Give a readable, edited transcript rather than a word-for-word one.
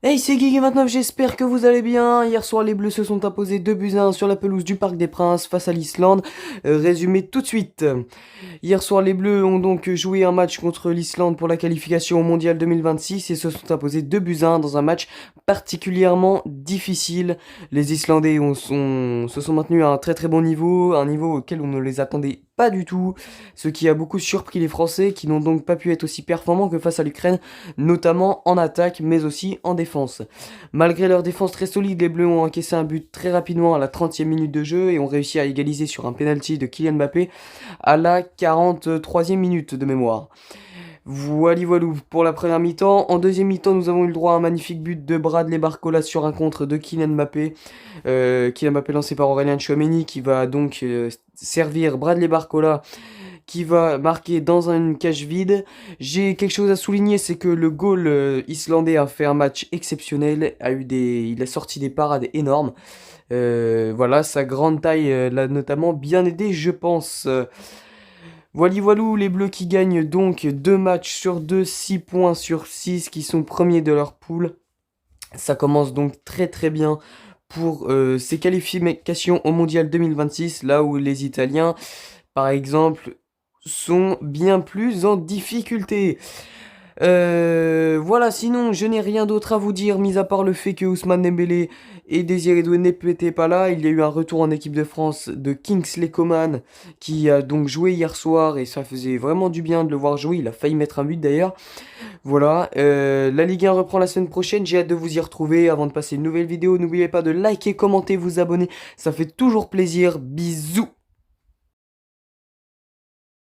Hey, c'est Guigui29, j'espère que vous allez bien. Hier soir, les Bleus se sont imposés 2-1 sur la pelouse du Parc des Princes face à l'Islande. Résumé tout de suite. Hier soir, les Bleus ont donc joué un match contre l'Islande pour la qualification au Mondial 2026 et se sont imposés 2-1 dans un match particulièrement difficile. Les Islandais se sont maintenus à un très très bon niveau, un niveau auquel on ne les attendait pas du tout, ce qui a beaucoup surpris les Français qui n'ont donc pas pu être aussi performants que face à l'Ukraine, notamment en attaque mais aussi en défense. Malgré leur défense très solide, les Bleus ont encaissé un but très rapidement à la 30e minute de jeu et ont réussi à égaliser sur un penalty de Kylian Mbappé à la 43e minute de mémoire. Voilou pour la première mi-temps. En deuxième mi-temps, nous avons eu le droit à un magnifique but de Bradley Barcola sur un contre de Kylian Mbappé. Kylian Mbappé lancé par Aurélien Tchouaméni qui va donc servir Bradley Barcola qui va marquer dans une cage vide. J'ai quelque chose à souligner, c'est que le goal islandais a fait un match exceptionnel, il a sorti des parades énormes. Voilà, sa grande taille l'a notamment bien aidé, je pense. Voilou, les Bleus qui gagnent donc 2 matchs sur 2, 6 points sur 6, qui sont premiers de leur poule. Ça commence donc très très bien pour ces qualifications au Mondial 2026, là où les Italiens, par exemple, sont bien plus en difficulté. Voilà, sinon, je n'ai rien d'autre à vous dire, mis à part le fait que Ousmane Dembélé et Désiré Doué n'étaient pas là. Il y a eu un retour en équipe de France de Kingsley Coman, qui a donc joué hier soir, et ça faisait vraiment du bien de le voir jouer. Il a failli mettre un but d'ailleurs. Voilà, la Ligue 1 reprend la semaine prochaine, j'ai hâte de vous y retrouver. Avant de passer une nouvelle vidéo, n'oubliez pas de liker, commenter, vous abonner, ça fait toujours plaisir. Bisous!